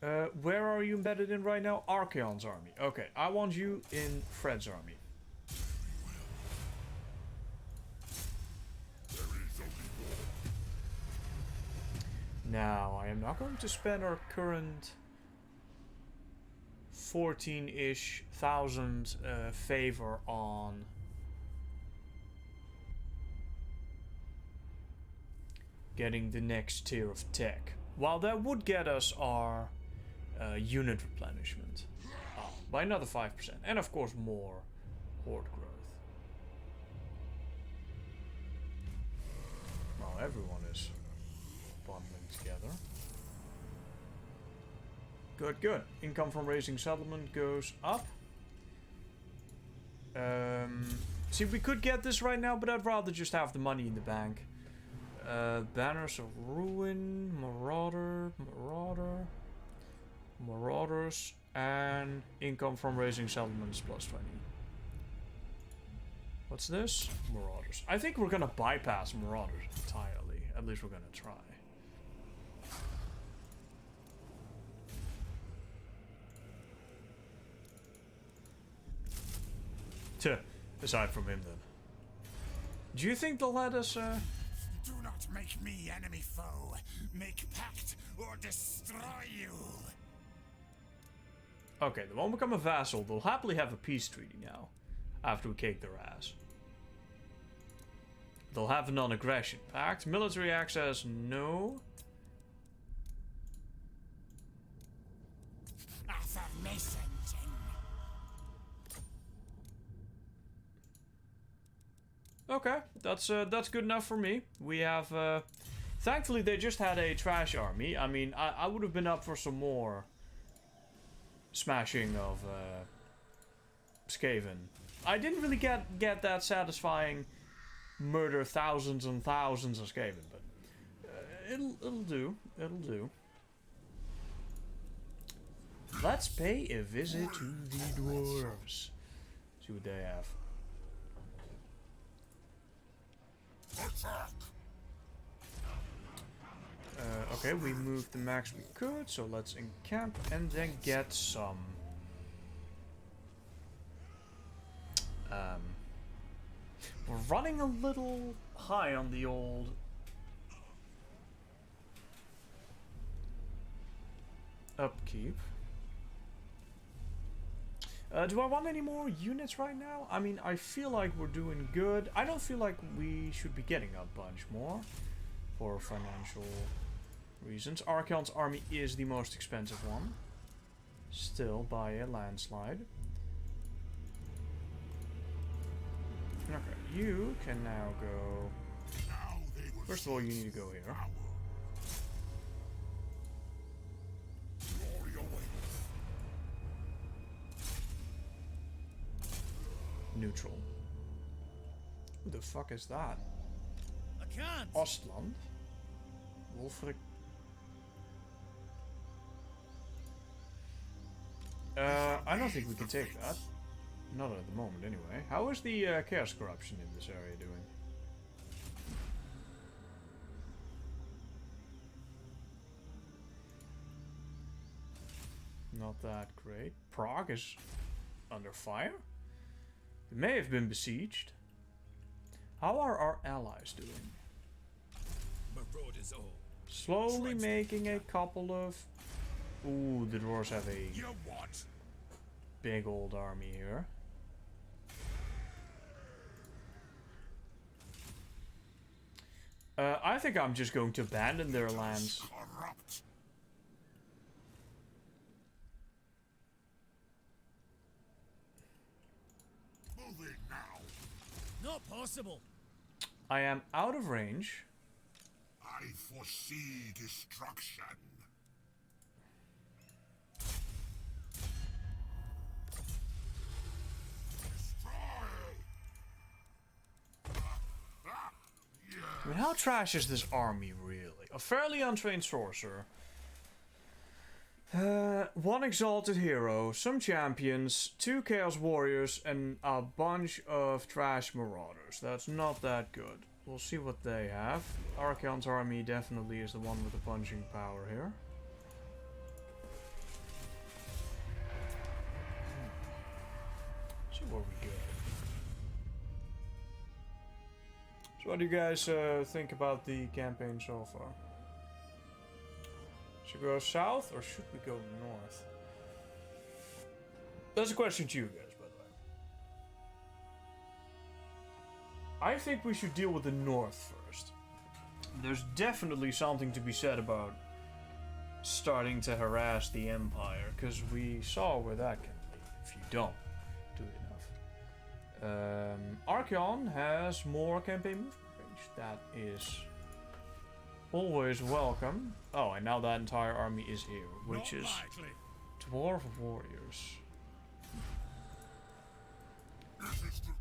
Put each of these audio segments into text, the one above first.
Where are you embedded in right now? Archaon's army. Okay, I want you in Fred's army. Now, I am not going to spend our current 14-ish thousand favor on getting the next tier of tech. While that would get us our unit replenishment by another 5%. And of course more horde growth. Well, everyone is bundling together. Good, good. Income from raising settlement goes up. See, we could get this right now, but I'd rather just have the money in the bank. Banners of Ruin, Marauders, and income from raising settlements plus 20. What's this? Marauders. I think we're gonna bypass Marauders entirely. At least we're gonna try. Tuh, aside from him then. Do you think they'll let us, Do not make me enemy foe. Make pact or destroy you. Okay, they won't become a vassal. They'll happily have a peace treaty now. After we kick their ass. They'll have a non-aggression pact. Military access, no. Affirmation. Okay, that's good enough for me. We have, thankfully they just had a trash army. I mean, I would have been up for some more smashing of Skaven. I didn't really get that satisfying murder thousands and thousands of Skaven, but it'll do. It'll do. Let's pay a visit to the dwarves. See what they have. Okay, we moved the max we could, so let's encamp and then get some. We're running a little high on the old upkeep. Do I want any more units right now? I mean, I feel like we're doing good. I don't feel like we should be getting a bunch more for financial reasons. Archaon's army is the most expensive one. Still by a landslide. Okay, you can now go. First of all, you need to go here. Neutral. Who the fuck is that? I can't. Ostland? Wolfric. I don't think we can take that. Not at the moment, anyway. How is the chaos corruption in this area doing? Not that great. Prague is under fire? They may have been besieged. How are our allies doing? Slowly making a couple of... Ooh, the dwarves have a big old army here. I think I'm just going to abandon their lands. Not possible. I am out of range. I foresee destruction. I mean, how trash is this army, really? A fairly untrained sorcerer. One exalted hero, some champions, 2 chaos warriors, and a bunch of trash marauders. That's not that good. We'll see what they have. Archaon's army definitely is the one with the punching power here. See where we go. So what do you guys think about the campaign so far? Should we go south or should we go north? That's a question to you guys, by the way. I think we should deal with the north first. There's definitely something to be said about starting to harass the Empire, because we saw where that can lead if you don't do it enough. Archeon has more campaign movement range. That is always welcome. Oh, and now that entire army is here, which is Dwarf Warriors.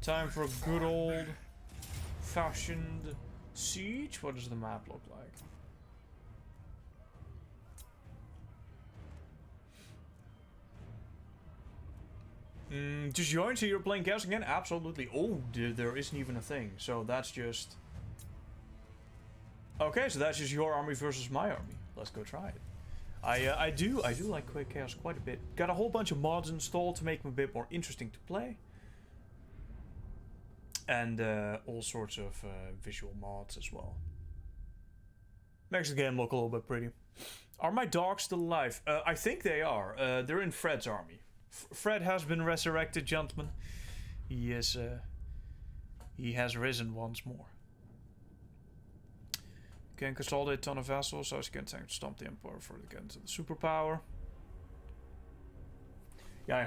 Time for a good old fashioned siege. What does the map look like? Just join, so you're playing Chaos again? Absolutely. Oh, there isn't even a thing. So that's just... Okay, so that's just your army versus my army. Let's go try it. I do like Quick Chaos quite a bit. Got a whole bunch of mods installed to make them a bit more interesting to play. And all sorts of visual mods as well. Makes the game look a little bit pretty. Are my dogs still alive? I think they are. They're in Fred's army. Fred has been resurrected, gentlemen. He has risen once more. Can consolidate a ton of vassals, so she can stomp the Emperor for to get into the superpower. Yeah,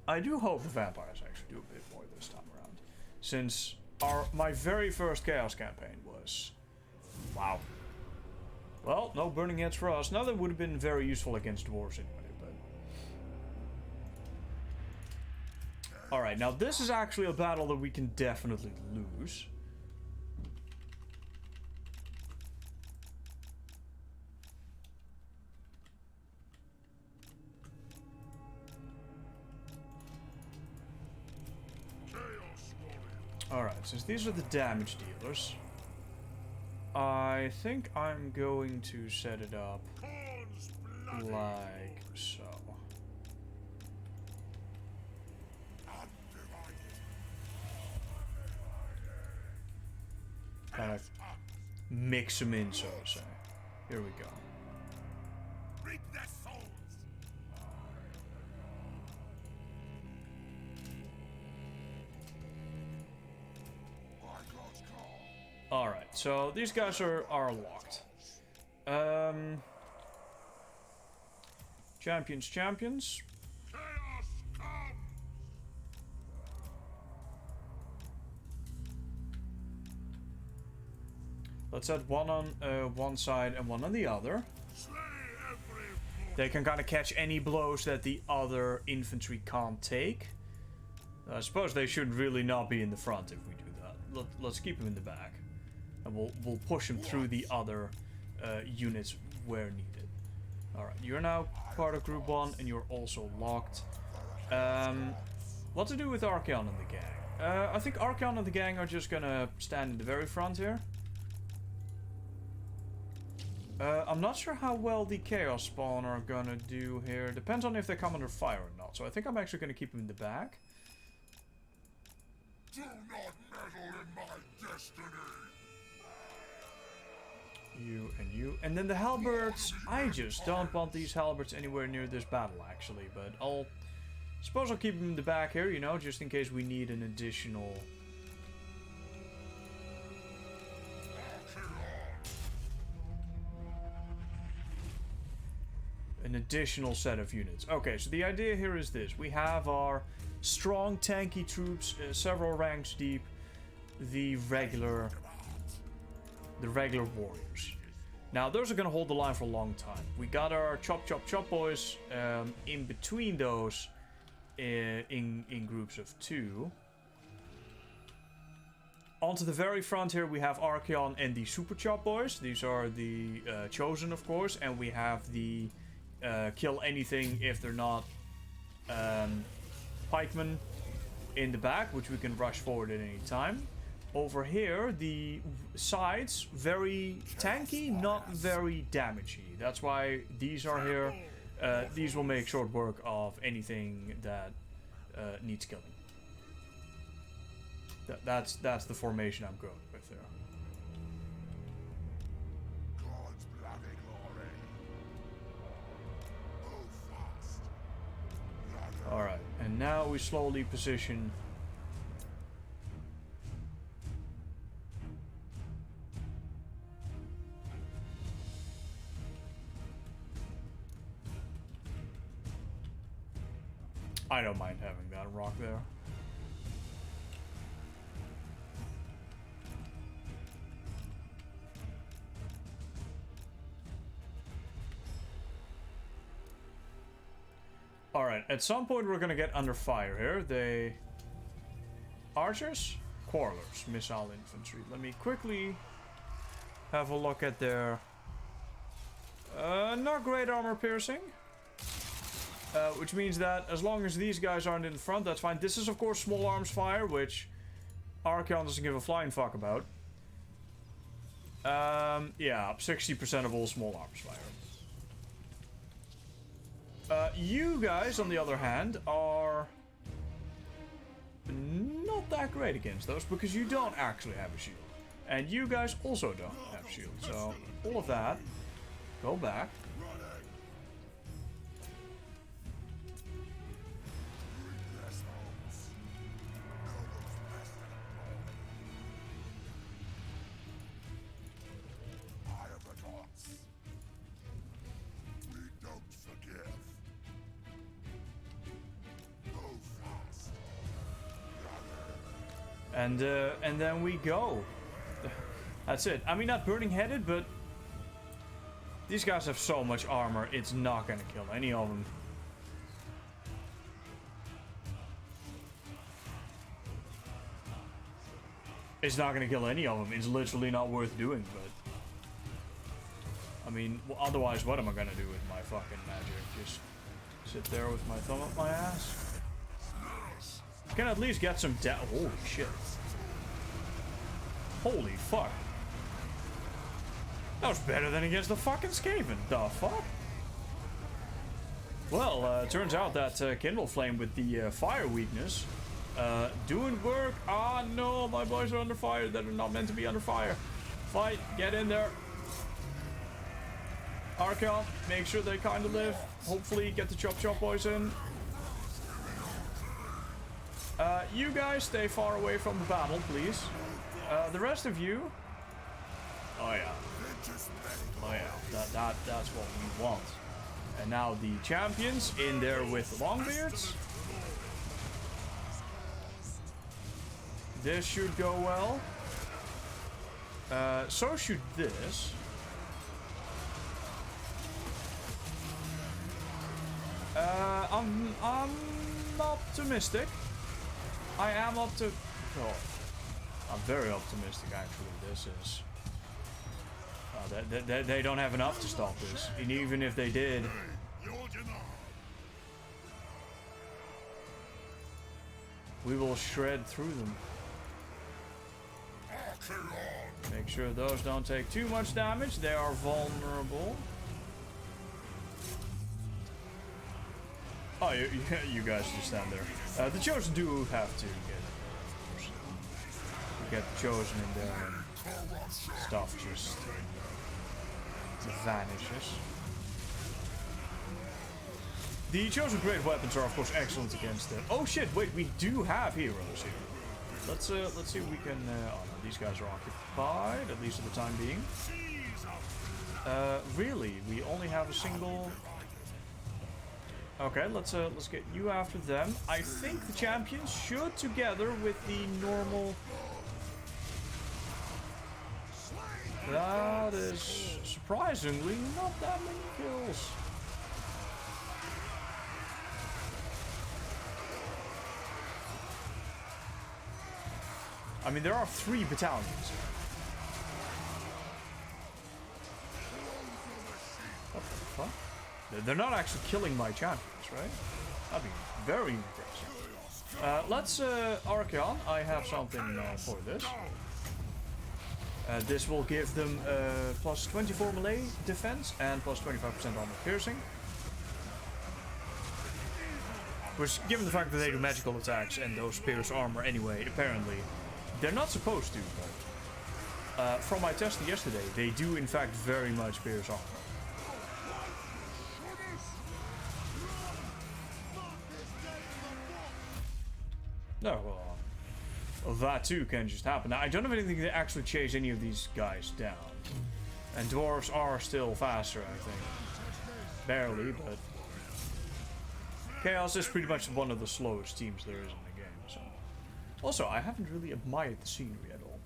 I do hope the vampires actually do a bit more this time around. Since my very first Chaos campaign was... Wow. Well, no burning heads for us. Now that would have been very useful against dwarves anyway. Alright, now this is actually a battle that we can definitely lose. Alright, since these are the damage dealers, I think I'm going to set it up like so. Kind of mix them in, so to say. Here we go. Reap their souls. Alright, so these guys are locked. Champions. Let's add one on one side and one on the other. They can kind of catch any blows that the other infantry can't take. I suppose they should really not be in the front if we do that. Let's keep them in the back. And we'll push them through the other units where needed. Alright, you're now part of Group 1 and you're also locked. What to do with Archeon and the gang? I think Archeon and the gang are just gonna stand in the very front here. I'm not sure how well the Chaos Spawn are gonna do here. Depends on if they come under fire or not. So I think I'm actually gonna keep them in the back. Do not meddle in my destiny. You and you. And then the halberds. I just don't want these halberds anywhere near this battle, actually. But suppose I'll keep them in the back here, you know, just in case we need an additional... set of units. Okay, so the idea here is this. We have our strong tanky troops, several ranks deep, the regular warriors. Now those are gonna hold the line for a long time. We got our chop boys in between those in groups of 2. Onto the very front here we have Archeon and the super chop boys. These are the chosen, of course, and we have the kill anything if they're not pikemen in the back, which we can rush forward at any time. Over here, the sides, very tanky, not very damagey. That's why these are here. These will make short work of anything that needs killing. That's the formation I'm going with there. God's bloody glory. Move fast. Alright, and now we slowly position. I don't mind having that rock there. Alright, at some point we're gonna get under fire here. They... Archers? Quarrelers, missile infantry. Let me quickly have a look at their... not great armor piercing. Which means that as long as these guys aren't in the front, that's fine. This is of course small arms fire, which Archaon doesn't give a flying fuck about. Yeah, 60% of all small arms fire. You guys, on the other hand, are not that great against those because you don't actually have a shield. And you guys also don't have a shield. So, all of that, go back. And then we go. That's it. I mean, not burning headed, but these guys have so much armor, it's not gonna kill any of them. It's not gonna kill any of them. It's literally not worth doing, but... I mean, well, otherwise, what am I gonna do with my fucking magic? Just sit there with my thumb up my ass? Can at least get some holy shit. Holy fuck. That was better than against the fucking Skaven. The fuck? Well, turns out that Kindle Flame with the fire weakness doing work. Ah no, my boys are under fire. That are not meant to be under fire. Fight, get in there. Archaon, make sure they kind of live. Hopefully get the chop boys in. You guys stay far away from the battle, please. The rest of you... Oh yeah. Oh yeah, that's what we want. And now the champions in there with longbeards. This should go well. So should this. I'm optimistic. I am oh, I'm very optimistic actually. This is... they don't have enough to stop this. And even if they did... We will shred through them. Make sure those don't take too much damage. They are vulnerable. Oh, you guys just stand there. The Chosen do have to get Chosen in there and stuff just vanishes. The Chosen great weapons are of course excellent against it. Oh shit, wait, we do have heroes here. Let's see if we can... oh no, these guys are occupied, at least for the time being. Really? We only have a single... Okay, let's get you after them. I think the champions should, together with the normal... That is surprisingly not that many kills. I mean, there are 3 battalions. What the fuck? They're not actually killing my champions, right? That'd be very impressive. Let's, Archaon, I have something for this. This will give them plus 24 melee defense and plus 25% armor piercing. Which, given the fact that they do magical attacks and those pierce armor anyway, apparently They're not supposed to, but from my test yesterday, they do in fact very much pierce armor. No, well, that too can just happen. Now, I don't have anything to actually chase any of these guys down. And dwarves are still faster, I think. Barely, but... Chaos is pretty much one of the slowest teams there is in the game, so... Also, I haven't really admired the scenery at all.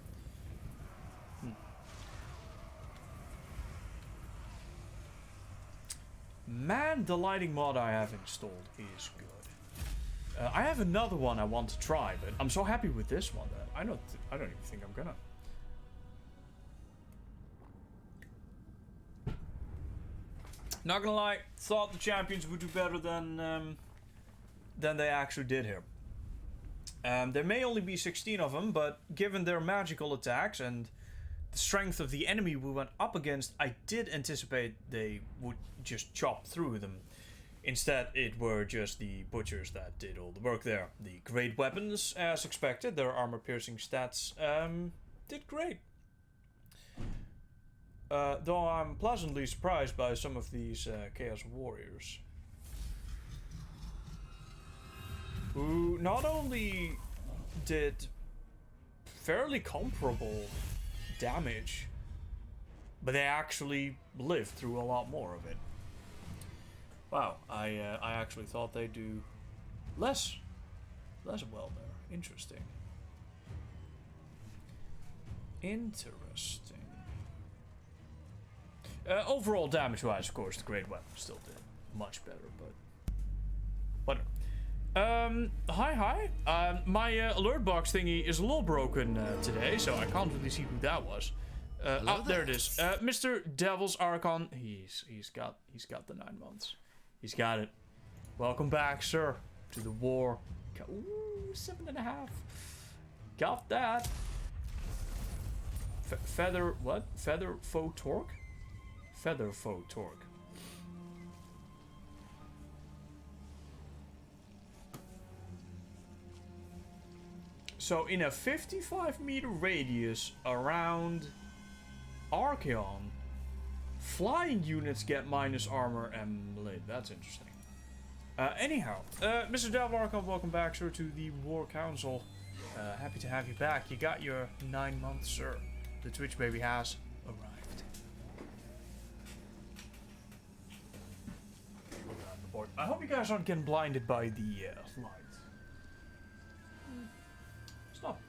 Man, the lighting mod I have installed is good. I have another one I want to try, but I'm so happy with this one that I don't even think I'm gonna. Not gonna lie, thought the champions would do better than they actually did here. There may only be 16 of them, but given their magical attacks and the strength of the enemy we went up against, I did anticipate they would just chop through them. Instead, it were just the butchers that did all the work there. The great weapons, as expected, their armor-piercing stats did great. Though I'm pleasantly surprised by some of these Chaos Warriors, who not only did fairly comparable damage, but they actually lived through a lot more of it. Wow, I actually thought they'd do less well there. Interesting. Overall damage-wise, of course, the great weapon still did much better, but hi. My alert box thingy is a little broken today, so I can't really see who that was. There it is. Mr. Devil's Archon. He's got the 9 months. He's got it. Welcome back, sir, to the war. Ooh, 7.5. Got that. Feather what? Feather foe torque? Feather foe torque. So in a 55-meter radius around Archeon, flying units get minus armor and blade. That's interesting. Anyhow, Mr. Devil Archon, welcome back, sir, to the War Council. Happy to have you back. You got your 9 months, sir. The Twitch baby has arrived. I hope you guys aren't getting blinded by the light.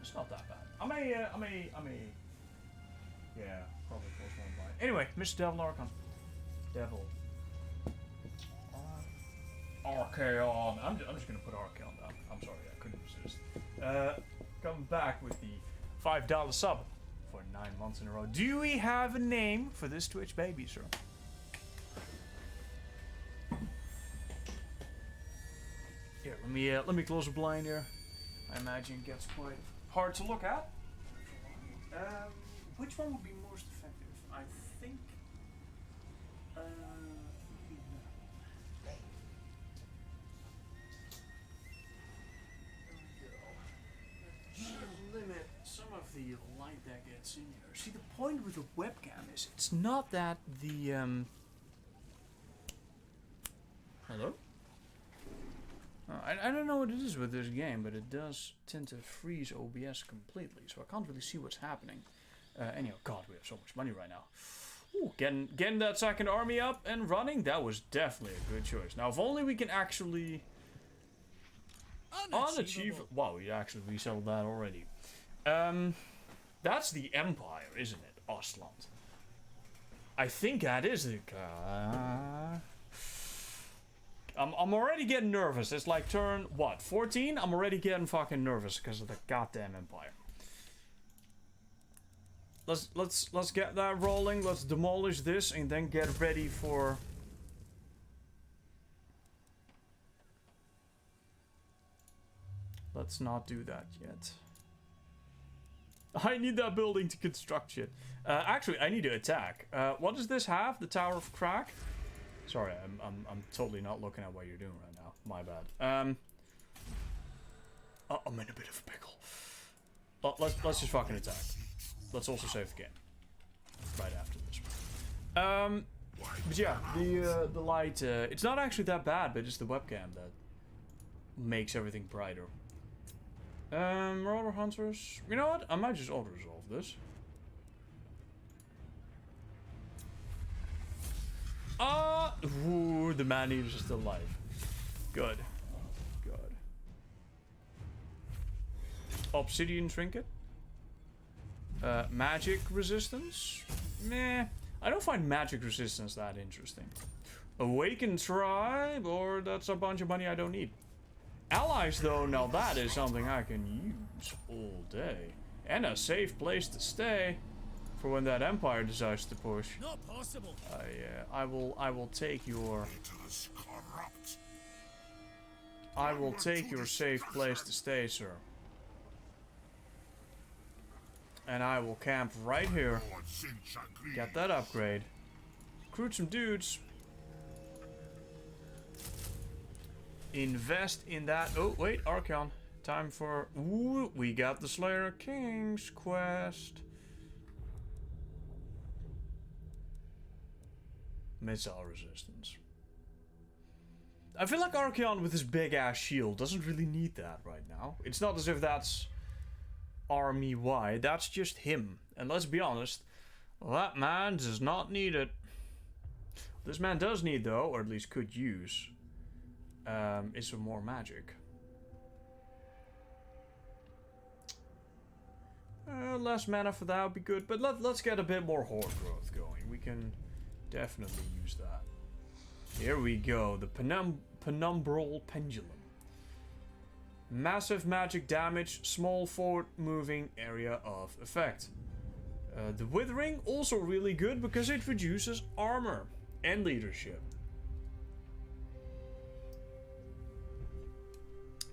It's not that bad. I may, yeah, probably close one blind. Anyway, Mr. Devil Archon. Devil. Archeon. I'm just gonna put Archeon down. I'm sorry, I couldn't resist. Come back with the $5 sub for 9 months in a row. Do we have a name for this Twitch baby, sir? Here, let me close the blind here. I imagine it gets quite hard to look at. Which one would be most effective? I think. Limit some of the light that gets in here. See, the point with the webcam is it's not that the Hello? I don't know what it is with this game, but it does tend to freeze OBS completely, so I can't really see what's happening. Anyhow, God, we have so much money right now. Ooh, getting that second army up and running, that was definitely a good choice. Now, if only we can actually unachievable. Wow, we actually resettled that already. That's the Empire, isn't it? Ostland. I think that is the. I'm already getting nervous. It's like turn, what, 14? I'm already getting fucking nervous because of the goddamn Empire. Let's get that rolling. Let's demolish this and then get ready for. Let's not do that yet. I need that building to construct shit. Actually, I need to attack. What does this have? The Tower of Crack? Sorry, I'm totally not looking at what you're doing right now. My bad. I'm in a bit of a pickle. Let's just fucking attack. Let's also save the game right after this. But yeah, the light. It's not actually that bad, but it's the webcam that makes everything brighter. Marauder hunters. You know what? I might just auto resolve this. Ooh, the man eaters are still alive. Good. Good. Obsidian trinket. Magic resistance. Meh. I don't find magic resistance that interesting. Awakened tribe, or that's a bunch of money I don't need. Allies, though, now that is something I can use all day. And a safe place to stay for when that empire decides to push. Not possible. I will take your... It is corrupt. I will take your safe place to stay, sir. And I will camp right here. Lord Sinch agrees. Get that upgrade. Recruit some dudes. Invest in that. Oh, wait, Archon. Time for... Ooh, we got the Slayer King's quest. Missile resistance. I feel like Archeon with his big ass shield doesn't really need that right now. It's not as if that's army-wide, that's just him. And let's be honest, that man does not need it. This man does need, though, or at least could use, is some more magic. Less mana for that would be good, but let's get a bit more horde growth going. We can definitely use that. Here we go, the penumbral pendulum. Massive magic damage, small forward moving area of effect. The withering also really good because it reduces armor and leadership.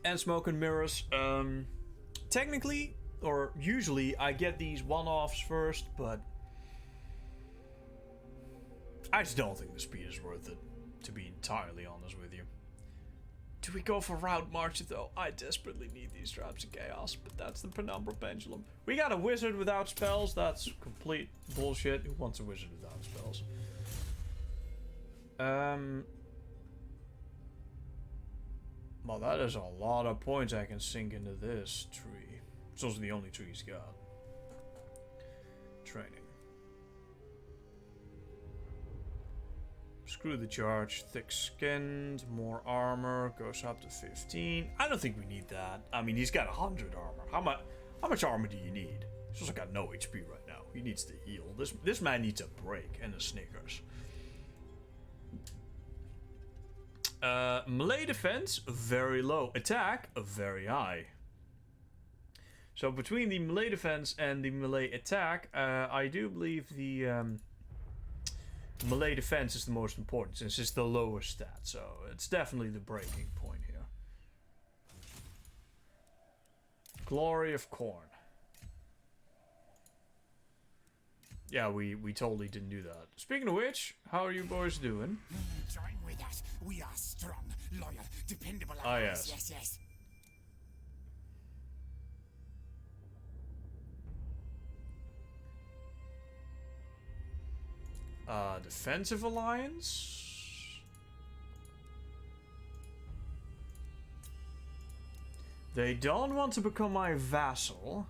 And smoke and mirrors. Technically, or usually, I get these one-offs first, but I just don't think the speed is worth it, to be entirely honest with you. Do we go for Route March though? I desperately need these drops of chaos, but that's the penumbral pendulum. We got a wizard without spells. That's complete bullshit. Who wants a wizard without spells? Well, that is a lot of points I can sink into this tree. It's also the only tree he's got. Training. Screw the charge, thick-skinned, more armor, goes up to 15. I don't think we need that. I mean, he's got 100 armor. How much armor do you need? He's also got no HP right now. He needs to heal. This man needs a break and a Snickers. Melee defense, very low. Attack, very high. So between the melee defense and the melee attack, I do believe the... melee defense is the most important since it's the lowest stat, so it's definitely the breaking point here. Glory of Corn. Yeah, we totally didn't do that. Speaking of which, how are you boys doing? Join with us. We are strong, loyal, dependable. Ah, yes. Yes, yes. Defensive alliance. They don't want to become my vassal.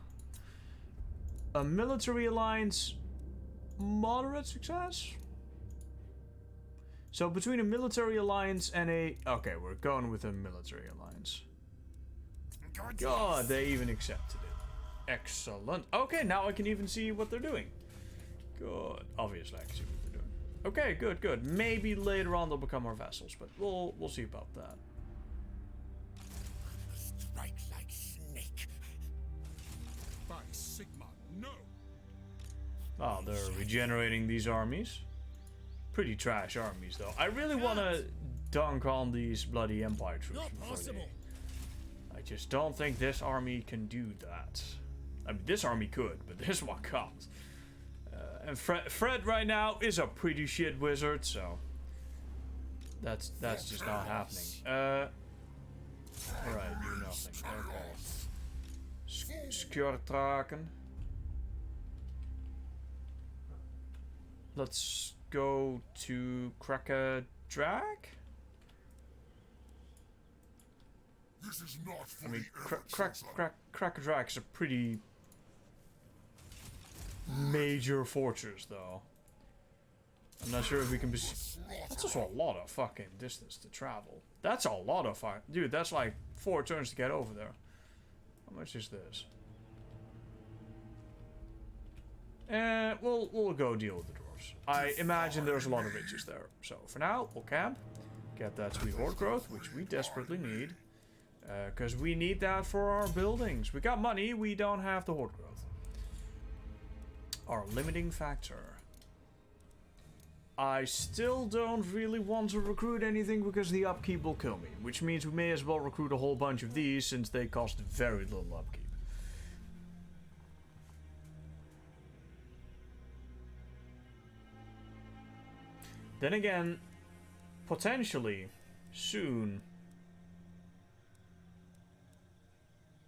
A military alliance, moderate success. So between a military alliance and a... Okay, we're going with a military alliance. God, they even accepted it. Excellent. Okay, now I can even see what they're doing. Good. Obviously, I can see what they're doing. Okay, good, good. Maybe later on they'll become our vassals, but we'll see about that. Strike like snake. By Sigma, no. Oh, they're regenerating these armies. Pretty trash armies, though. I really want to dunk on these bloody Empire troops. Not possible. I just don't think this army can do that. I mean, this army could, but this one can't. And Fred right now is a pretty shit wizard, so that's just not happening. Alright, do nothing. Okay. Skjortraken. Let's go to Krakadrag. This is not for I mean, the Krakadrag is a pretty major fortress, though. I'm not sure if we can be. That's also a lot of fucking distance to travel. That's a lot of fire. Dude, that's like 4 turns to get over there. How much is this? We'll go deal with the dwarves. I imagine there's a lot of riches there. So for now, we'll camp. Get that sweet horde growth, which we desperately need. Because we need that for our buildings. We got money, we don't have the horde growth. Our limiting factor. I still don't really want to recruit anything because the upkeep will kill me. Which means we may as well recruit a whole bunch of these since they cost very little upkeep. Then again, potentially, soon.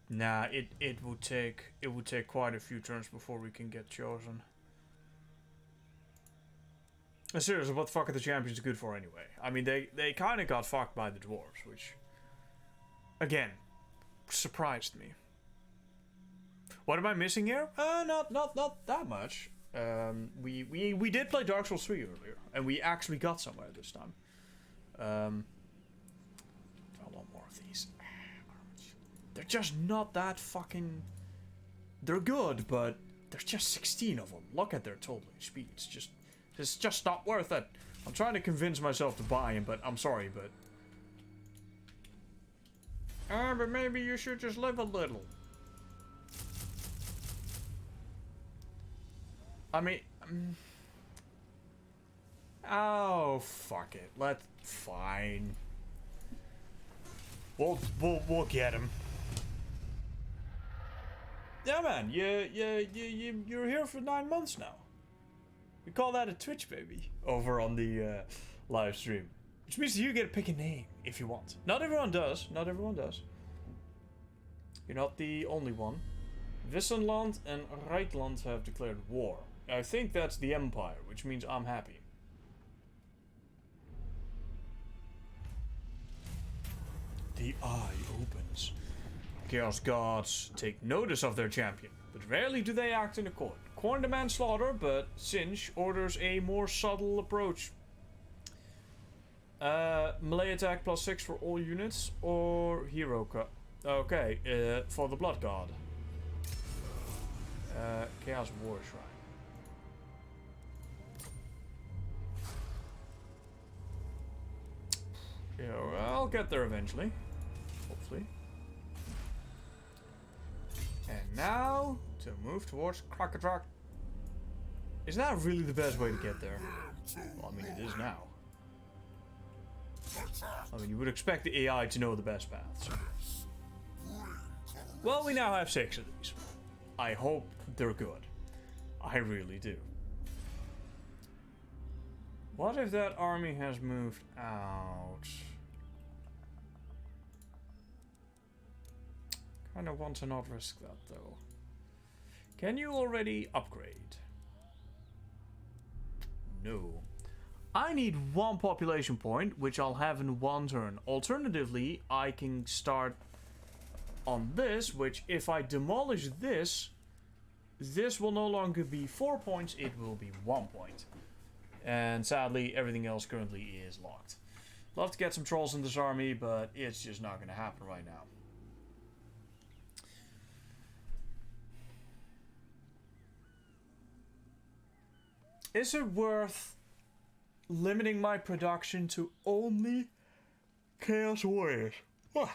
Nah, it would take quite a few turns before we can get chosen. Seriously, what the fuck are the champions good for anyway? I mean, they kind of got fucked by the dwarves, which, again, surprised me. What am I missing here? Not that much. We did play Dark Souls 3 earlier, and we actually got somewhere this time. I want more of these. They're just not that fucking. They're good, but there's just 16 of them. Look at their total HP. It's just not worth it. I'm trying to convince myself to buy him, but I'm sorry, but. But maybe you should just live a little. I mean, oh fuck it. Fine. We'll get him. Yeah, man. You're here for 9 months now. We call that a Twitch baby over on the live stream, which means you get to pick a name if you want. Not everyone does. Not everyone does. You're not the only one. Wissenland and Reitland have declared war. I think that's the Empire, which means I'm happy. The eye opens. Chaos gods take notice of their champion, but rarely do they act in accord. Khorne demands slaughter, but Sinch orders a more subtle approach. Melee attack +6 for all units, or hero cut. Okay, for the Blood God. Chaos War Shrine. Yeah, I'll get there eventually. Hopefully. And now, to move towards Krakadrag. Is that really the best way to get there? Well, I mean, it is now. I mean, you would expect the AI to know the best paths. Well, we now have 6 of these. I hope they're good. I really do. What if that army has moved out? Kinda want to not risk that though. Can you already upgrade? No. I need 1 population point, which I'll have in 1 turn. Alternatively, I can start on this, which if I demolish this, this will no longer be 4 points, it will be 1 point. And sadly, everything else currently is locked. Love to get some trolls in this army, but it's just not going to happen right now. Is it worth limiting my production to only Chaos Warriors? Huh.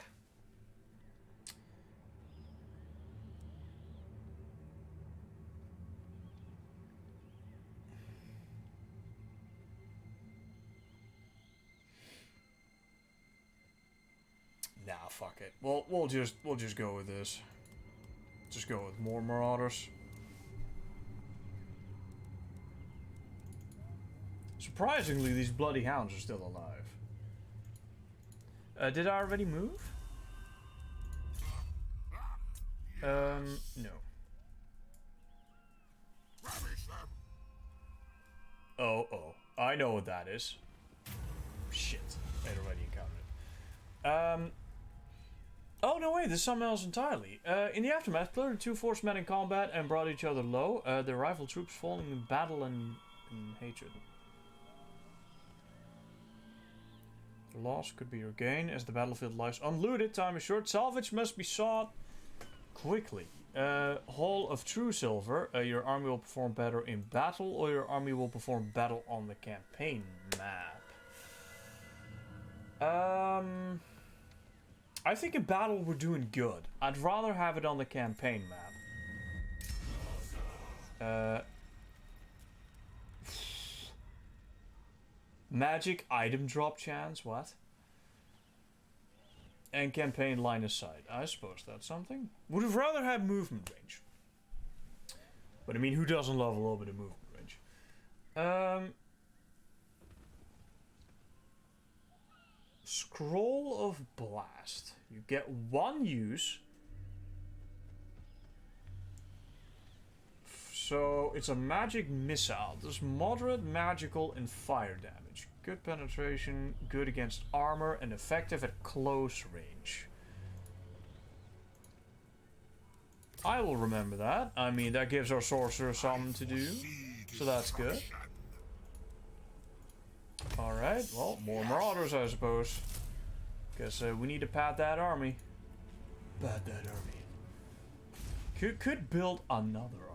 Nah, fuck it. We'll just go with this. Just go with more Marauders. Surprisingly, these bloody hounds are still alive. Did I already move? No. Oh. I know what that is. Shit. I'd already encountered it. Oh, no, wait. There's something else entirely. In the aftermath, clearly two force met in combat and brought each other low. Their rival troops falling in battle and hatred. The loss could be your gain. As the battlefield lies unlooted, time is short. Salvage must be sought quickly. Hall of True Silver. Your army will perform better in battle, or your army will perform better on the campaign map. I think in battle we're doing good. I'd rather have it on the campaign map. Magic item drop chance, what? And campaign line of sight. I suppose that's something. Would have rather had movement range. But I mean, who doesn't love a little bit of movement range? Scroll of Blast. You get one use. So it's a magic missile. Does moderate magical and fire damage. Good penetration, good against armor, and effective at close range. I will remember that. I mean, that gives our sorcerer something to do. So that's good. Alright, well, more marauders, I suppose. Guess we need to pad that army. Pad that army. Could build another army.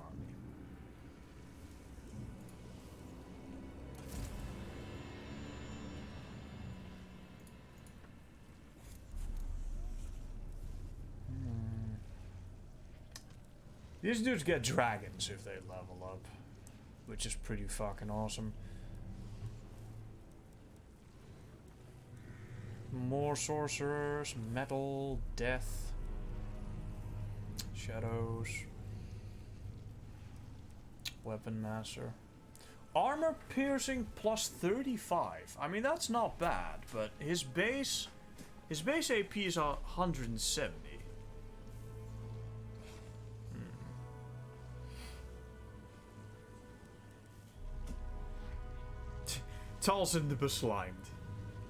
These dudes get dragons if they level up, which is pretty fucking awesome. More sorcerers, metal, death, shadows, weapon master. Armor piercing plus 35. I mean, that's not bad, but his base AP is 170. Talsin the Beslimed.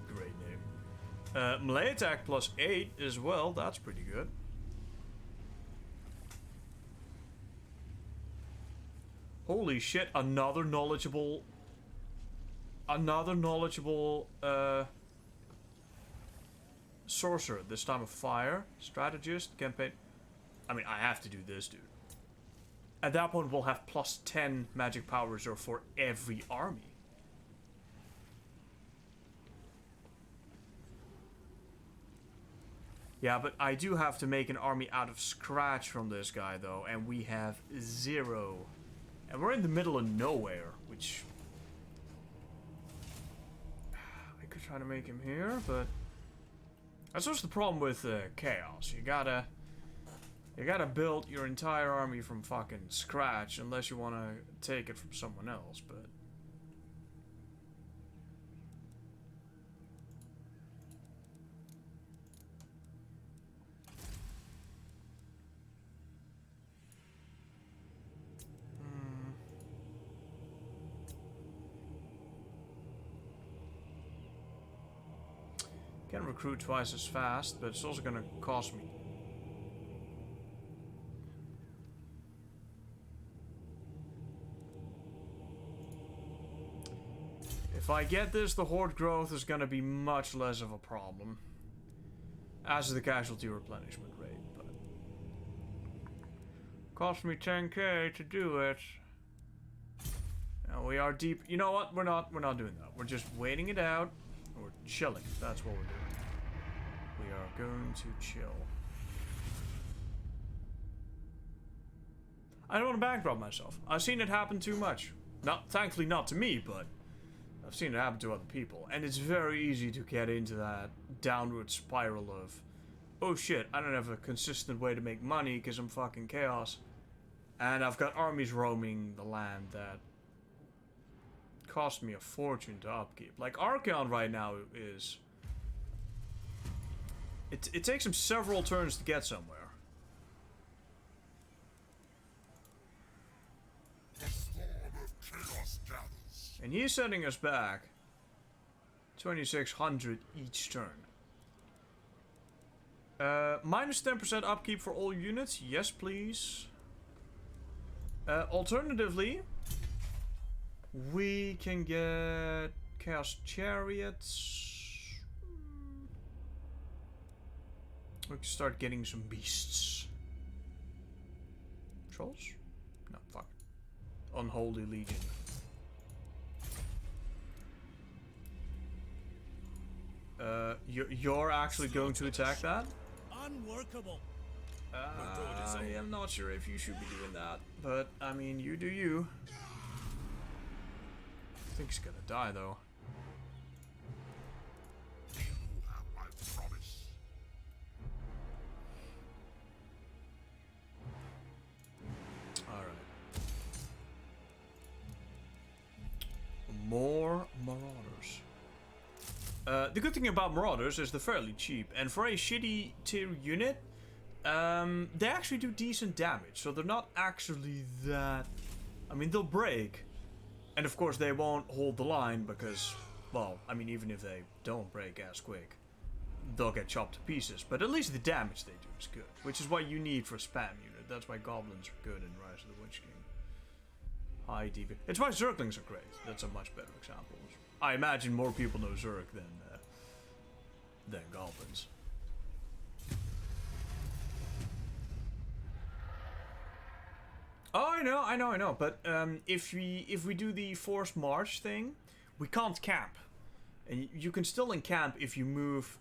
Great name. Melee attack plus 8 as well. That's pretty good. Holy shit, another knowledgeable sorcerer, this time of fire. Strategist, campaign. I mean, I have to do this, dude. At that point, we'll have plus 10 magic power reserve for every army. Yeah, but I do have to make an army out of scratch from this guy, though, and we have 0. And we're in the middle of nowhere, which... I could try to make him here, but... That's just the problem with Chaos. You gotta build your entire army from fucking scratch, unless you want to take it from someone else, but... Can recruit twice as fast, but it's also gonna cost me. If I get this, the horde growth is gonna be much less of a problem. As is the casualty replenishment rate, but... Cost me 10k to do it. Now we are deep... You know what? We're not doing that. We're just waiting it out. We're chilling. That's what we're doing. We are going to chill. I don't want to bankrupt myself. I've seen it happen too much. Thankfully not to me, but I've seen it happen to other people. And it's very easy to get into that downward spiral of, oh shit, I don't have a consistent way to make money because I'm fucking chaos. And I've got armies roaming the land that cost me a fortune to upkeep. Like Archaon right now is... It takes him several turns to get somewhere. And he's setting us back 2,600 each turn. Minus 10% upkeep for all units. Yes, please. Alternatively, we can get Chaos Chariots. We can start getting some beasts. Trolls? No, fuck. Unholy Legion. You're actually going to attack that? Unworkable. I am not sure if you should be doing that, but I mean, you do you. I think he's gonna die though. You have my promise. Alright. More Marauders. The good thing about Marauders is they're fairly cheap, and for a shitty tier unit, they actually do decent damage, so they're not actually that... I mean, they'll break, and of course they won't hold the line because, well, I mean, even if they don't break as quick, they'll get chopped to pieces, but at least the damage they do is good, which is what you need for a spam unit. That's why Goblins are good in Rise of the Witch King. High DP. It's why Zerglings are great. That's a much better example. I imagine more people know Zerg than Goblins. Oh, I know. But if we do the forced march thing, we can't camp, and you can still encamp if you move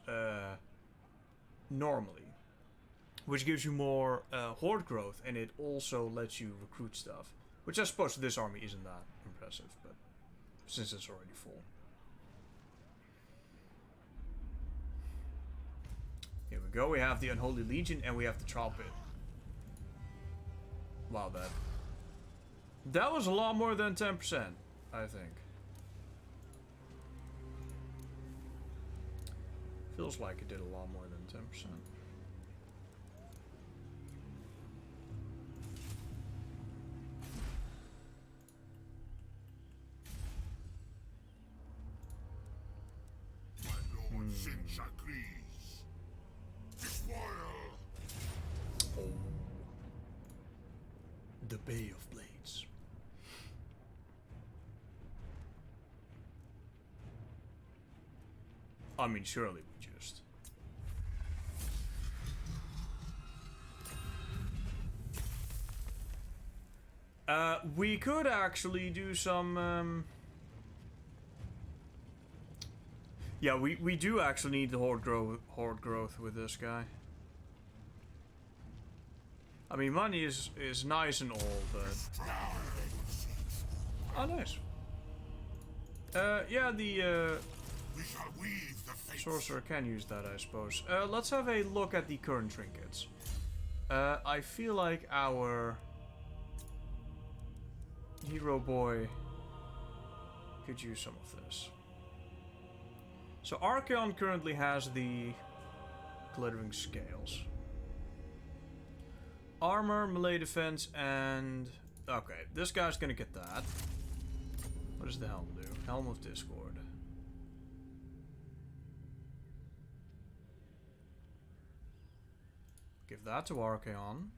normally, which gives you more horde growth, and it also lets you recruit stuff. Which I suppose this army isn't that impressive, but since it's already full. Here we go. We have the Unholy Legion, and we have the Trial Pit. Wow, that was a lot more than 10%, I think. Feels like it did a lot more than 10%. My lord sings agrees. Despoil. Oh. The Bay of Blades. I mean, surely we just... we could actually do some... Yeah, we do actually need the horde growth with this guy. I mean, money is nice and all, but... Oh, nice. Yeah, the We shall weave the fates. sorcerer can use that, I suppose. Let's have a look at the current trinkets. I feel like our hero boy could use some of this. So Archeon currently has the glittering scales. Armor, melee defense, and... Okay, this guy's gonna get that. What does the helm do? Helm of Discord. Give that to Archeon.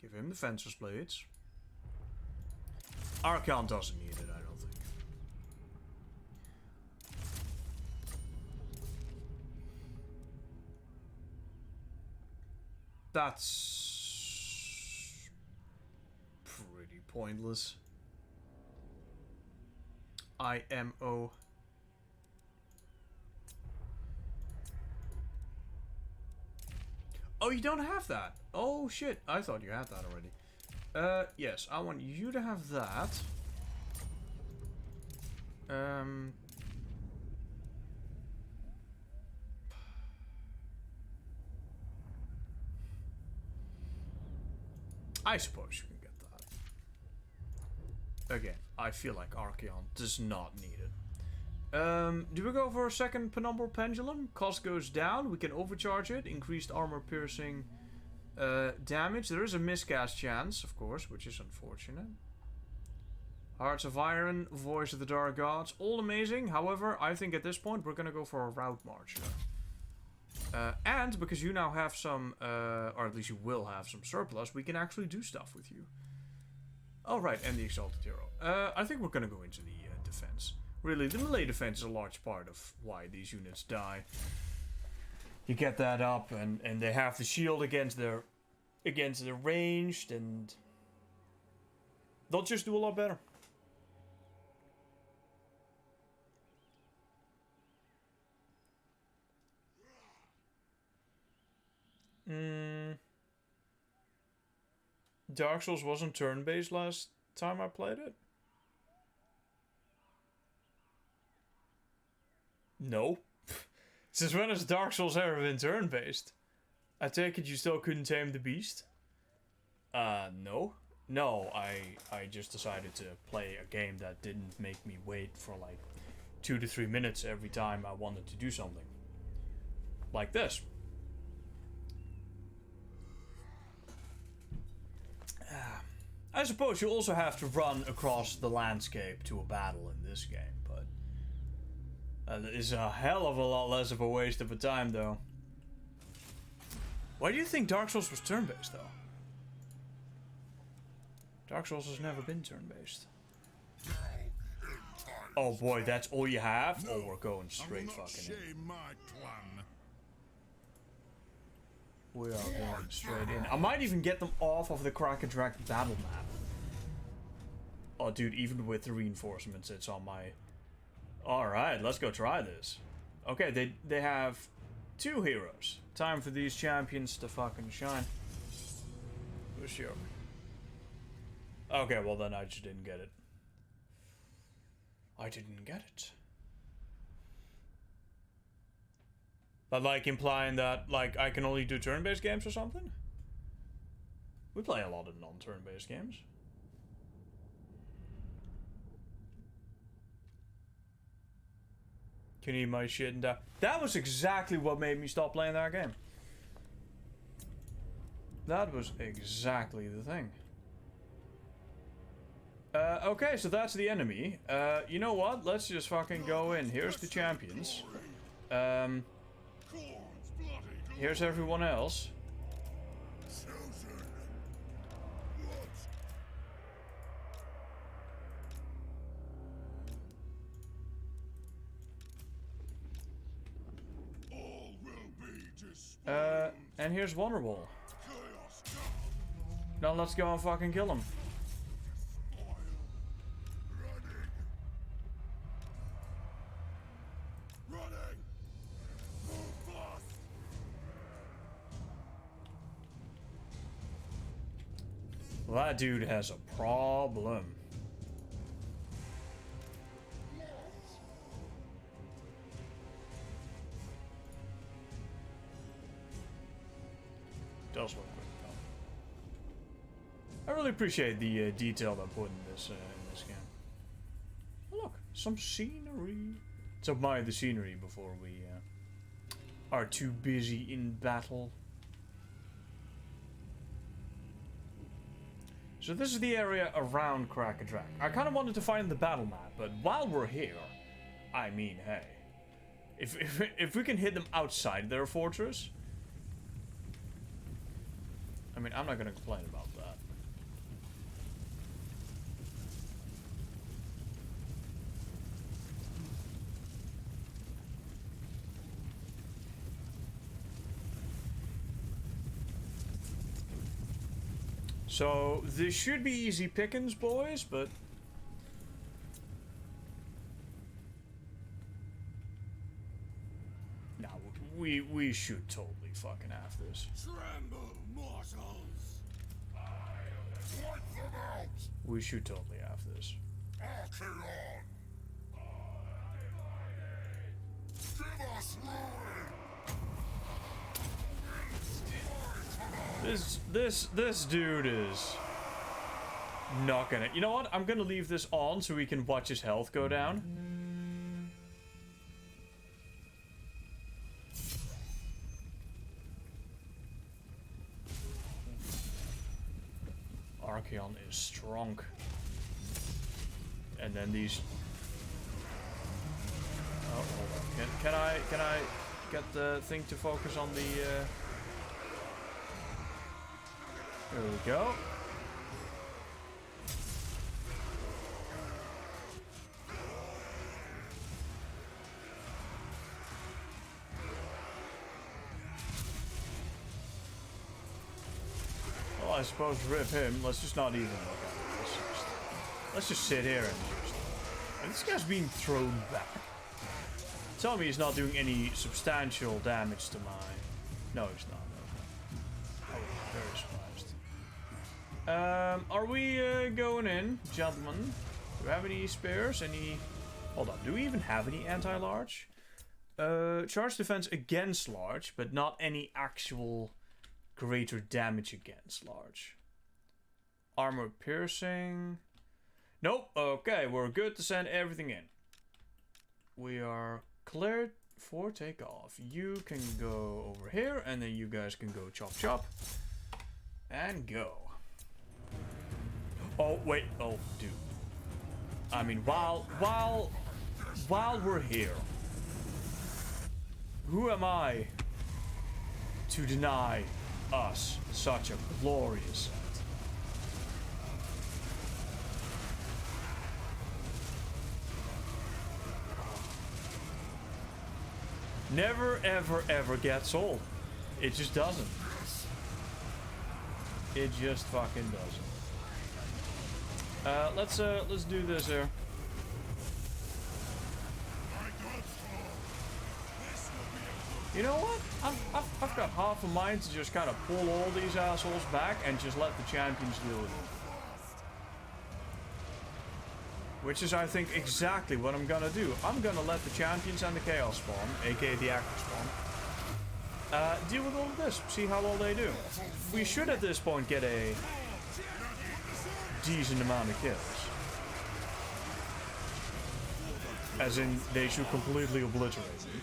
Give him the Fencer's Blades. Archeon doesn't need it, I don't think. That's pretty pointless. IMO. Oh, you don't have that. Oh shit, I thought you had that already. Yes, I want you to have that. I suppose you can get that. Again, I feel like Archeon does not need it. Do we go for a second Penumbral Pendulum? Cost goes down, we can overcharge it, increased armor piercing damage. There is a miscast chance, of course, which is unfortunate. Hearts of Iron, Voice of the Dark Gods, all amazing. However, I think at this point we're gonna go for a route march here. And because you now have some, or at least you will have some surplus, we can actually do stuff with you. Oh right, and the Exalted Hero. I think we're gonna go into the defense. Really, the melee defense is a large part of why these units die. You get that up, and they have the shield against their ranged, and they'll just do a lot better. Dark Souls wasn't turn-based last time I played it? No. Since when has Dark Souls ever been turn-based? I take it you still couldn't tame the beast? No. No, I just decided to play a game that didn't make me wait for like 2 to 3 minutes every time I wanted to do something. Like this. I suppose you also have to run across the landscape to a battle in this game, but that is a hell of a lot less of a waste of a time, though. Why do you think Dark Souls was turn-based, though? Dark Souls has never been turn-based. Oh boy, that's all you have? Oh, we're going straight fucking in. We are going straight in. I might even get them off of the Crack-a-Drac battle map. Oh, dude, even with the reinforcements, it's on my... Alright, let's go try this. Okay, they have 2 heroes. Time for these champions to fucking shine. For sure. Okay, well then I just didn't get it. I didn't get it. But like implying that like I can only do turn-based games or something? We play a lot of non-turn-based games. Can eat my shit and die. That was exactly what made me stop playing that game. That was exactly the thing. Okay, so that's the enemy. You know what? Let's just fucking go in. Here's the champions. Here's everyone else. And here's Wonderwall. Now let's go and fucking kill him. Well, that dude has a problem. Does look good though. I really appreciate the detail they put in this game. Oh, look, some scenery. Let's admire the scenery before we are too busy in battle. So this is the area around Crack-a-Drac. I kind of wanted to find the battle map, but while we're here, I mean, hey, if we can hit them outside their fortress, I mean, I'm not gonna complain about that. So this should be easy pickings, boys, but no, we should totally fucking have this. Tremble, mortals! Wipe them out! We should totally have this. Archeon! Give us This dude is not gonna. You know what? I'm gonna leave this on so we can watch his health go down. Archeon is strong. And then these... Oh, hold on. Can I get the thing to focus on the... There we go. Well, I suppose rip him. Let's just not even look at him. Let's just sit here and just... And this guy's being thrown back. Tell me he's not doing any substantial damage to my... No, he's not. No. I was very surprised. Are we going in, gentlemen? Do we have any spares? Any... Hold on. Do we even have any anti-large? Charge defense against large, but not any actual greater damage against large. Armor piercing... Nope. Okay, we're good to send everything in. We are cleared for takeoff. You can go over here, and then you guys can go chop chop. And go. Oh, wait. Oh, dude. I mean, while we're here, who am I to deny us such a glorious set? Never, ever, ever gets old. It just doesn't. It just fucking doesn't. Let's do this here. You know what? I've got half a mind to just kind of pull all these assholes back and just let the champions deal with it. Which is, I think, exactly what I'm gonna do. I'm gonna let the champions and the chaos spawn, aka the active spawn, deal with all of this. See how well they do. We should at this point get a decent amount of kills. As in, they should completely obliterate me.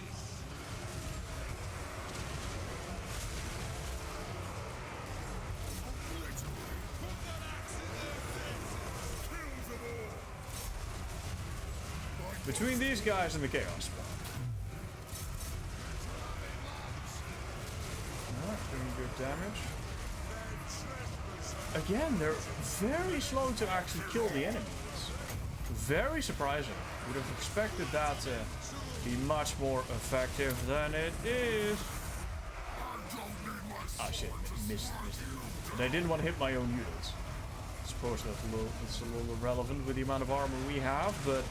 Between these guys and the chaos spawn. Alright, doing good damage. Again, they're very slow to actually kill the enemies. Very surprising. Would have expected that to be much more effective than it is. Ah shit, missed. But I didn't want to hit my own units. I suppose that's a little irrelevant with the amount of armor we have, but...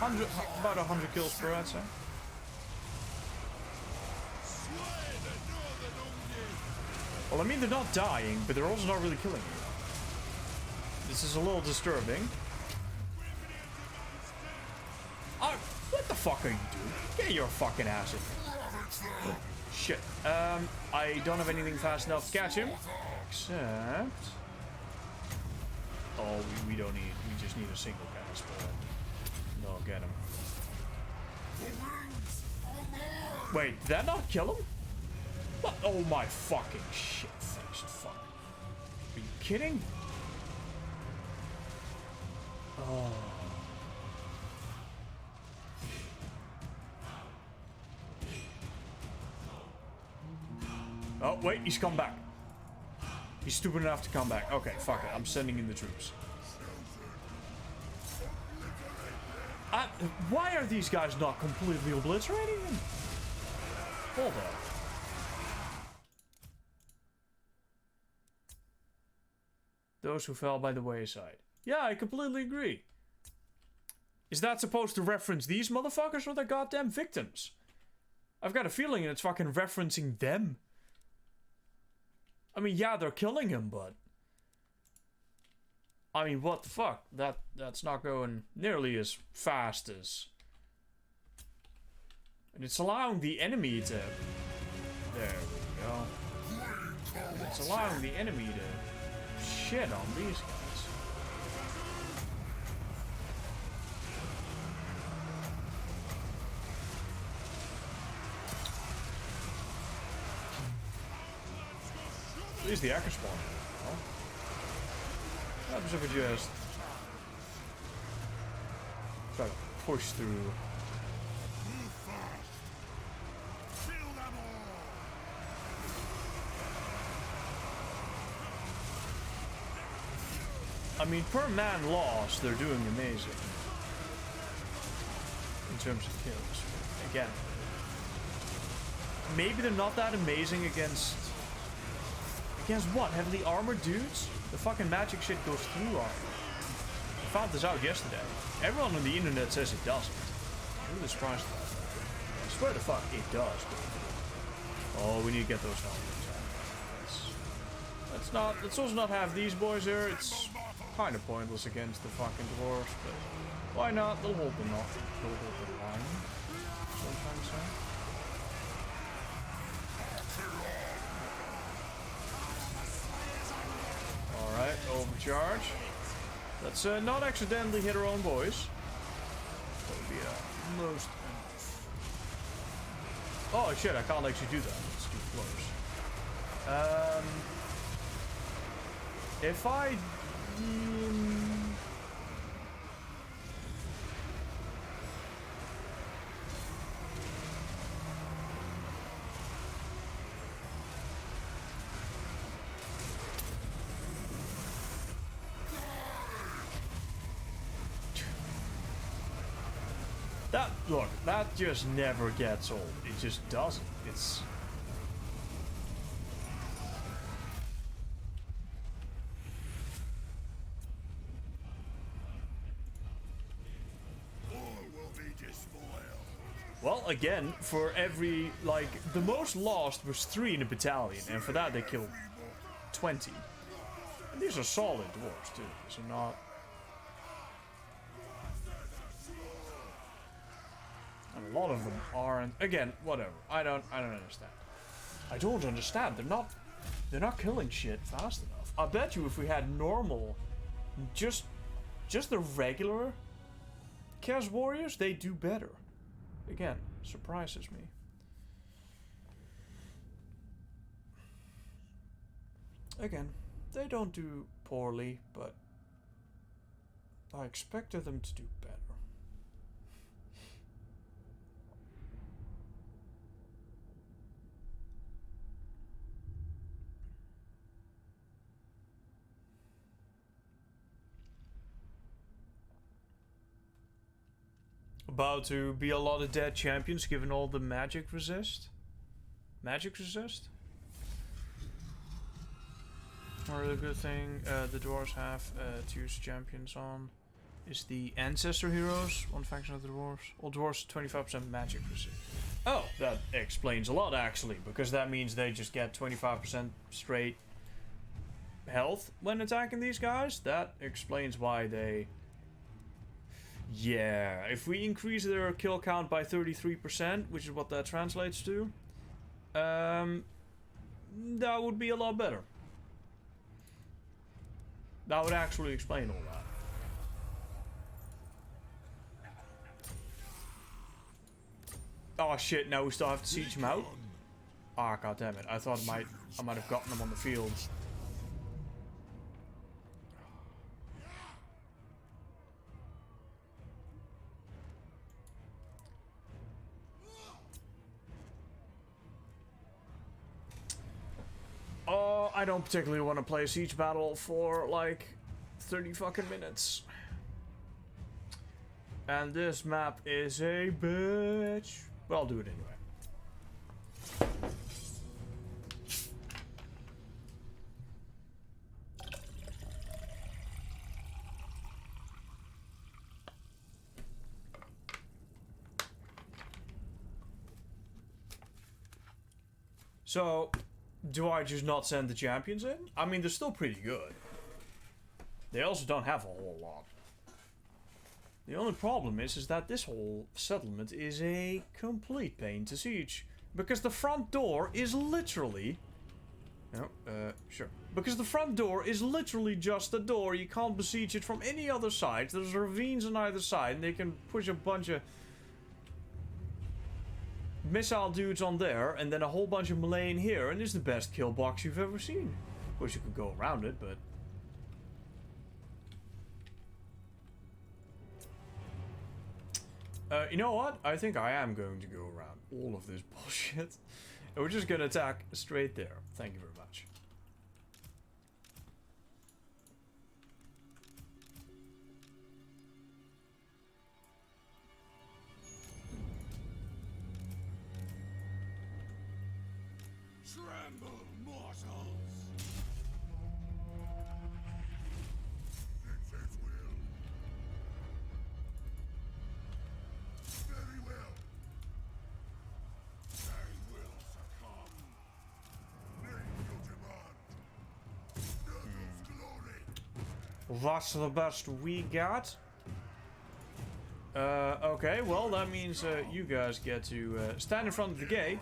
You know, about 100 kills per, I'd say. Well, I mean, they're not dying, but they're also not really killing you. This is a little disturbing. Oh, what the fuck are you doing? Get your fucking ass in here. Shit. I don't have anything fast enough to catch him. Except... Oh, we don't need... We just need a single cast for that. No, get him. Wait, did that not kill him? What? Oh my fucking shit. Fuck. Are you kidding? Oh. Oh, wait, he's come back. He's stupid enough to come back. Okay, fuck it. I'm sending in the troops. Why are these guys not completely obliterating him? Hold on. Those who fell by the wayside. Yeah, I completely agree. Is that supposed to reference these motherfuckers or their goddamn victims? I've got a feeling it's fucking referencing them. I mean, yeah, they're killing him, but... I mean, what the fuck? That's not going nearly as fast as... And it's allowing the enemy to... There we go. It's allowing the enemy to shit on these guys. At least the Acker spawn. Oh. happens if we just try to push through? Move fast. Kill them all. I mean, per man lost, they're doing amazing. In terms of kills. Again. Maybe they're not that amazing against... Against what? Heavily armored dudes? The fucking magic shit goes through armor. I found this out yesterday. Everyone on the internet says it doesn't. I'm really surprised at that. I swear to fuck, it does. Oh, we need to get those helmets. Let's also not have these boys here. It's kind of pointless against the fucking dwarves, but why not? They'll hold them off. They'll hold the line. That's what I'm trying to say. Alright, overcharge. Let's not accidentally hit our own boys. That would be a most... Oh shit, I can't actually do that. It's too close. If I... Look, that just never gets old. It just doesn't. It's... All will be despoiled. Well, again, for every, like, the most lost was 3 in a battalion, and for that they killed 20. And these are solid dwarves, too. These are not... And a lot of them aren't. Again, whatever. I don't understand. I don't understand. They're not killing shit fast enough. I bet you if we had normal, just the regular Chaos Warriors, they do better. Again, surprises me. Again, they don't do poorly, but I expected them to do better. About to be a lot of dead champions given all the magic resist. Magic resist? Or the good thing the dwarves have to use champions on is the ancestor heroes, one faction of the dwarves. All dwarves 25% magic resist. Oh, that explains a lot actually, because that means they just get 25% straight health when attacking these guys. That explains why they... Yeah, if we increase their kill count by 33%, which is what that translates to, that would be a lot better. That would actually explain all that. Oh shit, now we still have to siege him out? Ah, god damn it. I thought I might have gotten him on the field. Oh, I don't particularly want to play a siege battle for like 30 fucking minutes. And this map is a bitch. But I'll do it anyway. So, do I just not send the champions in? I mean, they're still pretty good. They also don't have a whole lot. The only problem is that this whole settlement is a complete pain to siege. Because the front door is literally... sure. Because the front door is literally just a door. You can't besiege it from any other side. There's ravines on either side, and they can push a bunch of missile dudes on there, and then a whole bunch of melee in here, and it's the best kill box you've ever seen. Of course, you could go around it, but... You know what? I think I am going to go around all of this bullshit. And we're just gonna attack straight there. Thank you very much. Tremble, mortals! It's his will. Very well. They will succumb. Name your demand. Nurgle's glory. That's the best we got. Okay, well that means you guys get to stand in front of the gate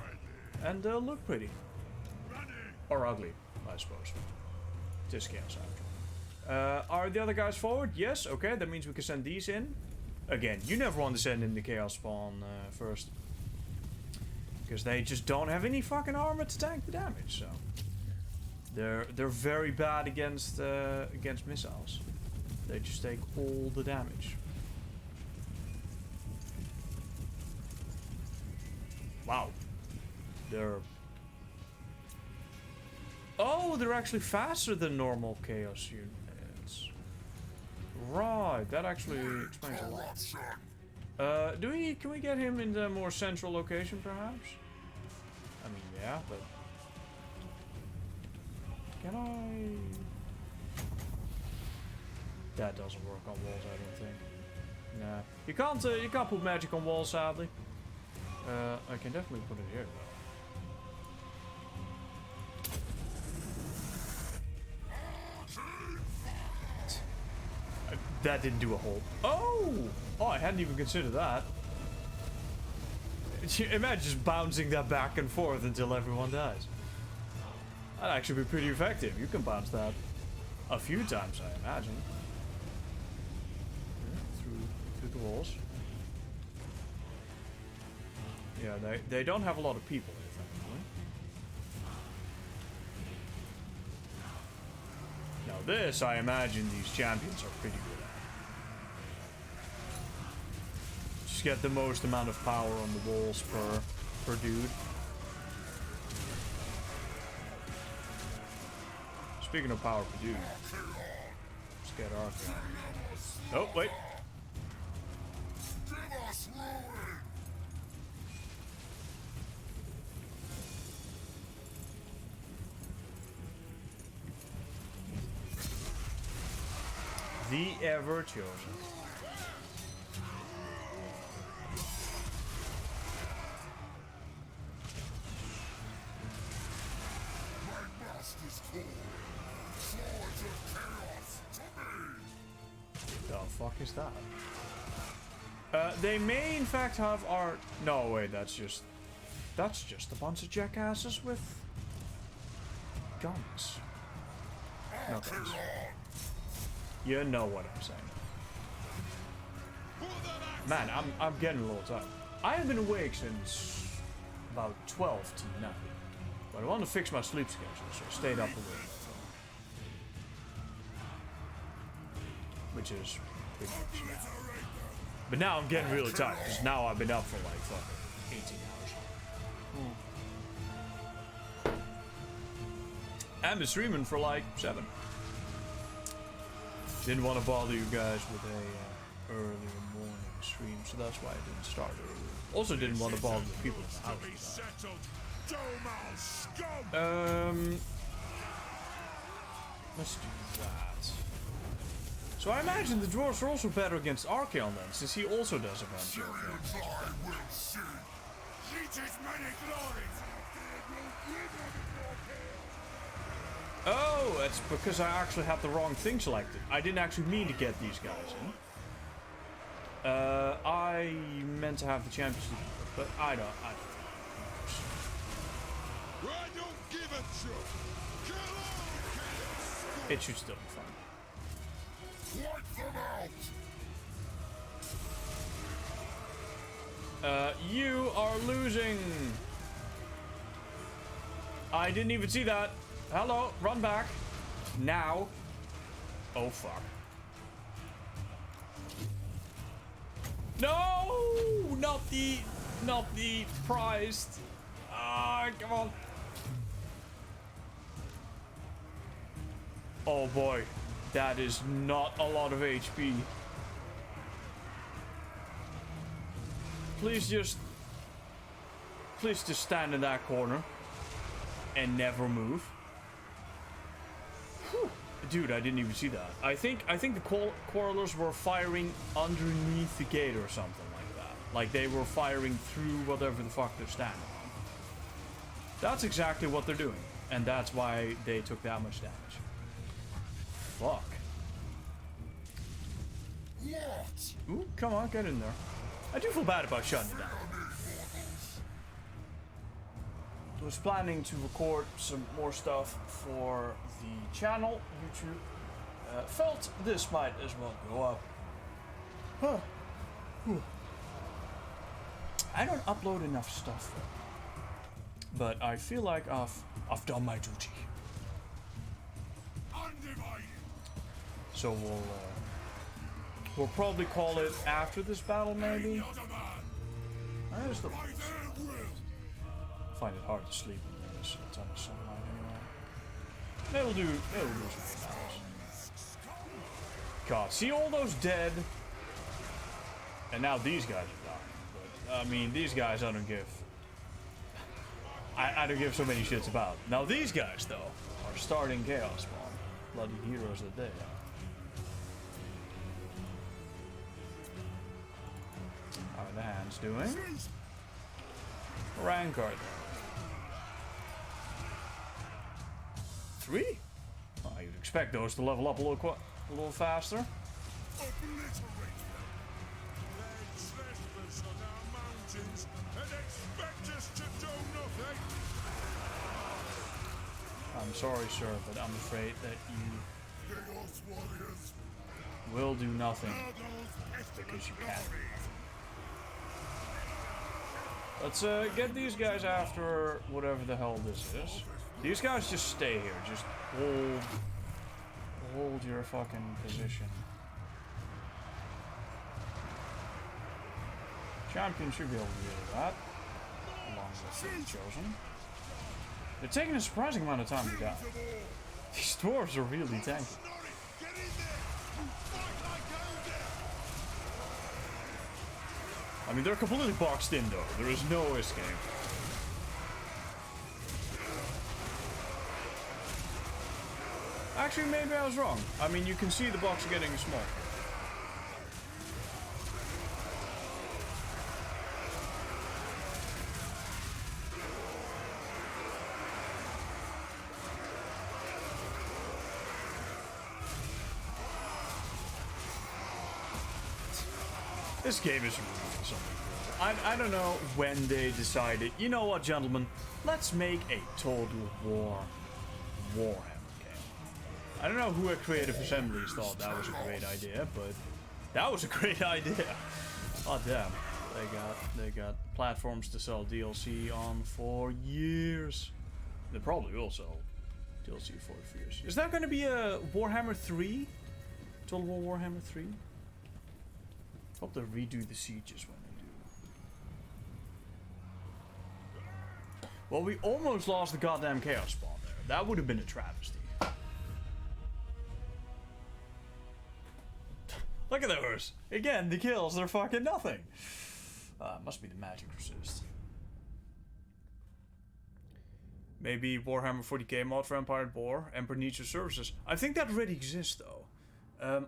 and look pretty. Or ugly, I suppose. This chaos after. Are the other guys forward? Yes, okay, that means we can send these in. Again, you never want to send in the chaos spawn first. Because they just don't have any fucking armor to tank the damage, so. They're very bad against missiles. They just take all the damage. Wow. Oh, they're actually faster than normal chaos units. Right, that actually explains a lot. Can we get him in the more central location, perhaps? I mean, yeah, but can I? That doesn't work on walls, I don't think. Nah, you can't put magic on walls, sadly. I can definitely put it here, though. That didn't do a hole. Oh! Oh, I hadn't even considered that. Imagine just bouncing that back and forth until everyone dies. That'd actually be pretty effective. You can bounce that a few times, I imagine. Yeah, through the walls. Yeah, they don't have a lot of people here, thankfully. Now this, I imagine these champions are pretty good at. Just get the most amount of power on the walls per dude. Speaking of power per dude, let's get Arthur. Oh, wait. Give us ruin! The ever chosen. My master's call. Swords of chaos to me! The fuck is that? They may in fact have our... No, wait, that's just a bunch of jackasses with guns. No guns. You know what I'm saying. Man, I'm getting a little tired. I have been awake since about 12 to 9. But I want to fix my sleep schedule, so I stayed up a little bit. Which is pretty much now. But now I'm getting really tired, because now I've been up for like fucking 18 hours. And been streaming for like 7. Didn't want to bother you guys with a earlier morning stream, so that's why I didn't start earlier. Also didn't want to bother the people in the house. Let's do that. So I imagine the dwarves are also better against Archaon then, since he also does a bunch of Oh, it's because I actually had the wrong thing selected. I didn't actually mean to get these guys in. I meant to have the champions, but I don't give a shit. It should still be fun. Wipe them out! You are losing. I didn't even see that. Hello, run back. Now. Oh, fuck. No! not the prized. Ah, come on. Oh boy, that is not a lot of HP. Please just stand in that corner and never move. Whew. Dude, I didn't even see that. I think the quarrelers were firing underneath the gate or something like that. Like they were firing through whatever the fuck they're standing on. That's exactly what they're doing, and that's why they took that much damage. Fuck. What? Ooh, come on, get in there. I do feel bad about shutting it down. I was planning to record some more stuff for the channel, YouTube. Felt this might as well go up. Huh. Whew. I don't upload enough stuff, but I feel like I've done my duty. Undivided. So we'll probably call it after this battle, maybe. I just don't find it hard to sleep when there's a ton of sunlight anyway. It'll do some battles. God, see all those dead, and now these guys are dying. But I mean, these guys I don't give so many shits about. Now these guys though are starting chaos spawn. Bloody heroes that they are. How are the hands doing? Rankard. 3? Oh, you'd expect those to level up a little faster. Obliterate them. They trespass on our mountains and expect us to do nothing. I'm sorry, sir, but I'm afraid that you Chaos warriors. will do nothing Those because you can't. Let's get these guys after whatever the hell this is. These guys just stay here. Just hold your fucking position. Champion should be able to do that. Along with the chosen. They're taking a surprising amount of time to die. These dwarves are really tanky. I mean, they're completely boxed in though. There is no escape. Actually, maybe I was wrong. I mean, you can see the box getting small. This game is really something cool. I don't know when they decided, you know what, gentlemen, let's make a total Warhammer game. I don't know who at Creative Assemblies thought that was a great idea, but that was a great idea. Oh damn, they got platforms to sell DLC on for years. They probably will sell DLC for years. Is that going to be a Warhammer 3? Total War Warhammer 3? Hope they redo the sieges when they do. Well, we almost lost the goddamn chaos spawn there. That would have been a travesty. Look at those! Again, the kills, they're fucking nothing. Must be the magic resist. Maybe Warhammer 40k mod for Empire at War. Emperor needs your services. I think that already exists though.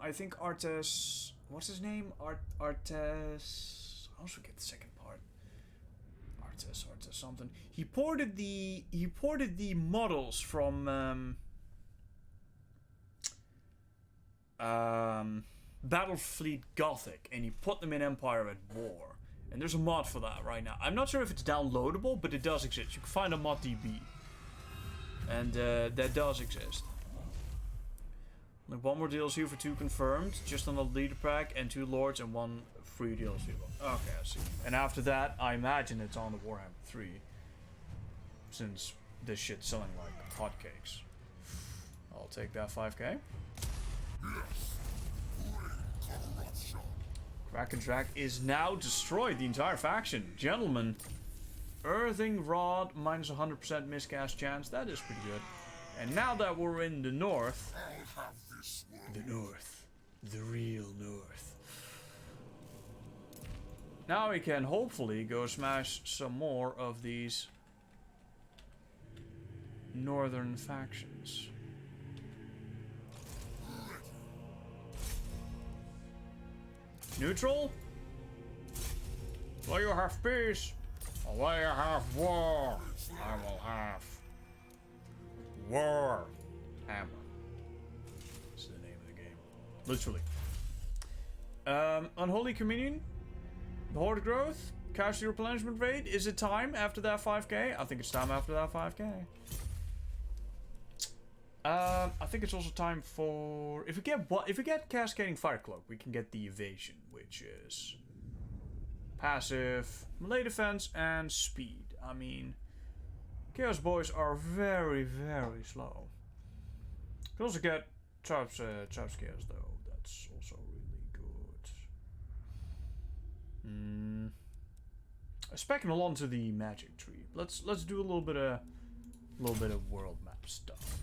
I think Artes... What's his name? Artes... I also forget the second part. Artes something. He ported the models from Battlefleet Gothic, and he put them in Empire at War. And there's a mod for that right now. I'm not sure if it's downloadable, but it does exist. You can find a mod DB. And that does exist. Like one more DLC for 2 confirmed, just on the leader pack, and 2 lords and 1 free DLC. Okay, I see. And after that, I imagine it's on the Warhammer 3, since this shit's selling like hotcakes. I'll take that 5k. Yes. Corruption. Kraken Drag is now destroyed. The entire faction. Gentlemen. Earthing Rod. Minus 100% miscast chance. That is pretty good. And now that we're in the north. I'll have this one. The north. The real north. Now we can hopefully go smash some more of these northern factions. Neutral? Will you have peace? Or will you have war? I will have war. Hammer. That's the name of the game. Literally. Unholy Communion? Horde growth? Casualty replenishment rate? Is it time after that 5k? I think it's time after that 5k. I think it's also time for if we get Cascading Fire Cloak, we can get the evasion, which is passive, melee defense, and speed. I mean, Chaos Boys are very, very slow. You can also get Chaos though. That's also really good. Specking along to the magic tree. Let's do a little bit of world map stuff.